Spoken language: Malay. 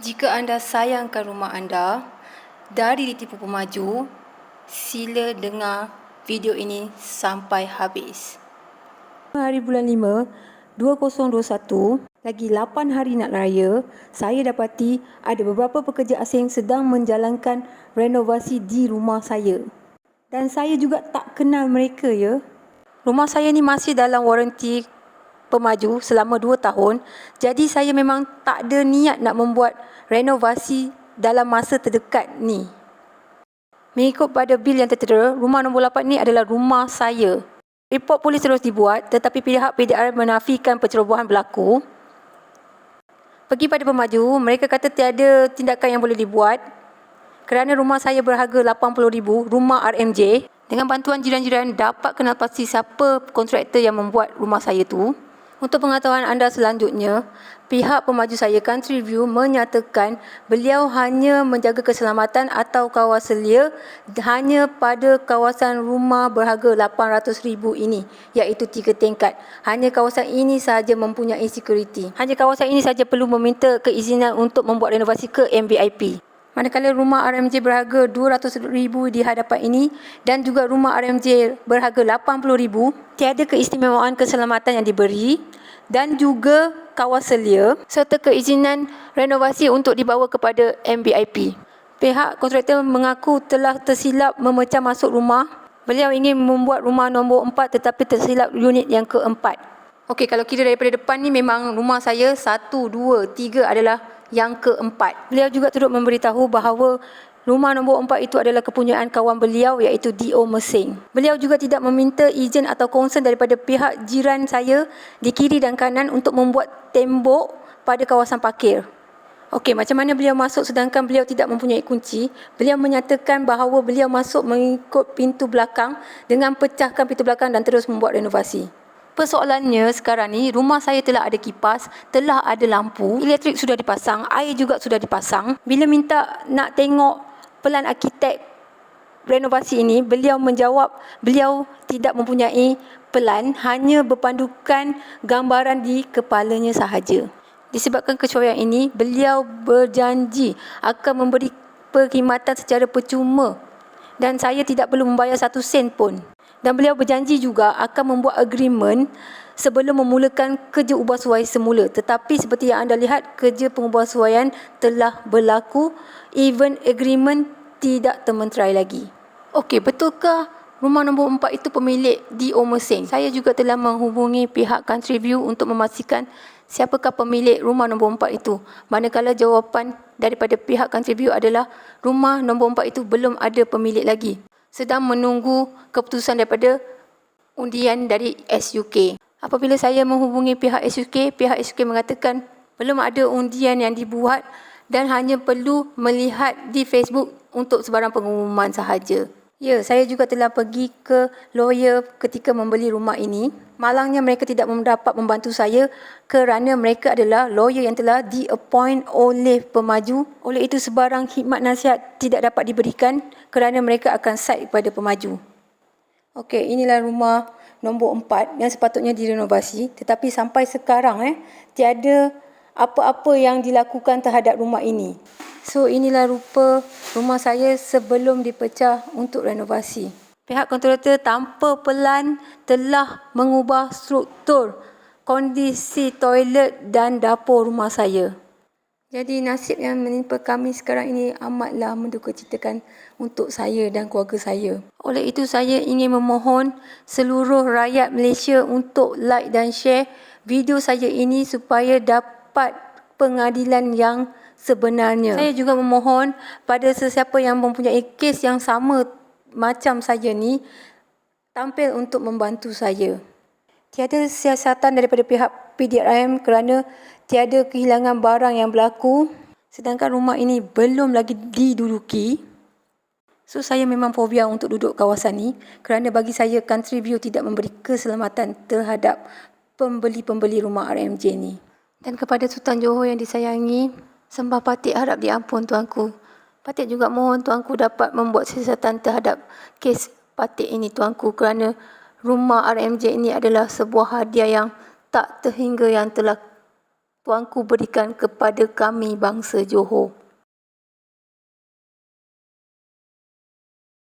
Jika anda sayangkan rumah anda dari ditipu pemaju, sila dengar video ini sampai habis. Hari bulan 5, 2021, lagi 8 hari nak raya, saya dapati ada beberapa pekerja asing sedang menjalankan renovasi di rumah saya. Dan saya juga tak kenal mereka ya. Rumah saya ni masih dalam waranti pemaju selama 2 tahun. Jadi saya memang tak ada niat nak membuat renovasi dalam masa terdekat ni. Mengikut pada bil yang tertera, rumah nombor 8 ni adalah rumah saya. Report polis terus dibuat tetapi pihak PDR menafikan pencerobohan berlaku. Pergi pada pemaju, mereka kata tiada tindakan yang boleh dibuat kerana rumah saya berharga RM80,000, rumah RMJ. Dengan bantuan jiran-jiran dapat kenal pasti siapa kontraktor yang membuat rumah saya tu. Untuk pengetahuan anda selanjutnya, pihak pemaju saya Country View menyatakan beliau hanya menjaga keselamatan atau kawal selia hanya pada kawasan rumah berharga RM800,000 ini, iaitu 3 tingkat. Hanya kawasan ini sahaja mempunyai security. Hanya kawasan ini sahaja perlu meminta keizinan untuk membuat renovasi ke MBIP. Manakala rumah RMJ berharga RM200,000 di hadapan ini dan juga rumah RMJ berharga RM80,000, tiada keistimewaan keselamatan yang diberi dan juga kawal selia serta keizinan renovasi untuk dibawa kepada MBIP. Pihak kontraktor mengaku telah tersilap memecah masuk rumah. Beliau ingin membuat rumah nombor 4 tetapi tersilap unit yang keempat. Okey, kalau kira daripada depan ni memang rumah saya 1, 2, 3 adalah yang keempat. Beliau juga turut memberitahu bahawa rumah nombor 4 itu adalah kepunyaan kawan beliau iaitu D.O. Mersing. Beliau juga tidak meminta izin atau konsen daripada pihak jiran saya di kiri dan kanan untuk membuat tembok pada kawasan parkir. Okey, macam mana beliau masuk sedangkan beliau tidak mempunyai kunci? Beliau menyatakan bahawa beliau masuk mengikut pintu belakang dengan pecahkan pintu belakang dan terus membuat renovasi. Persoalannya sekarang ni rumah saya telah ada kipas, telah ada lampu, elektrik sudah dipasang, air juga sudah dipasang. Bila minta nak tengok pelan arkitek renovasi ini, beliau menjawab beliau tidak mempunyai pelan, hanya berpandukan gambaran di kepalanya sahaja. Disebabkan kecuaian ini, beliau berjanji akan memberi perkhidmatan secara percuma dan saya tidak perlu membayar 1 sen pun. Dan beliau berjanji juga akan membuat agreement sebelum memulakan kerja ubahsuai semula. Tetapi seperti yang anda lihat, kerja pengubahsuaian telah berlaku. Even agreement tidak termenterai lagi. Okey, betulkah rumah nombor 4 itu pemilik D.O. Mersing? Saya juga telah menghubungi pihak Country View untuk memastikan siapakah pemilik rumah nombor 4 itu. Manakala jawapan daripada pihak Country View adalah rumah nombor 4 itu belum ada pemilik lagi. Sedang menunggu keputusan daripada undian dari SUK. Apabila saya menghubungi pihak SUK mengatakan belum ada undian yang dibuat dan hanya perlu melihat di Facebook untuk sebarang pengumuman sahaja. Ya, saya juga telah pergi ke lawyer ketika membeli rumah ini. Malangnya mereka tidak dapat membantu saya kerana mereka adalah lawyer yang telah di-appoint oleh pemaju. Oleh itu sebarang khidmat nasihat tidak dapat diberikan kerana mereka akan side kepada pemaju. Okey, inilah rumah nombor 4 yang sepatutnya direnovasi. Tetapi sampai sekarang tiada apa-apa yang dilakukan terhadap rumah ini. So inilah rupa rumah saya sebelum dipecah untuk renovasi. Pihak kontraktor tanpa pelan telah mengubah struktur, kondisi toilet dan dapur rumah saya. Jadi nasib yang menimpa kami sekarang ini amatlah mendukacitakan untuk saya dan keluarga saya. Oleh itu saya ingin memohon seluruh rakyat Malaysia untuk like dan share video saya ini supaya dapat pengadilan yang sebenarnya. Saya juga memohon pada sesiapa yang mempunyai kes yang sama macam saya ni tampil untuk membantu saya. Tiada siasatan daripada pihak PDRM kerana tiada kehilangan barang yang berlaku sedangkan rumah ini belum lagi diduduki. So saya memang fobia untuk duduk kawasan ni kerana bagi saya Country View tidak memberi keselamatan terhadap pembeli-pembeli rumah RMJ ni. Dan kepada Sultan Johor yang disayangi, sembah Patik harap diampun tuanku. Patik juga mohon tuanku dapat membuat siasatan terhadap kes Patik ini tuanku kerana rumah RMJ ini adalah sebuah hadiah yang tak terhingga yang telah Tuanku berikan kepada kami bangsa Johor.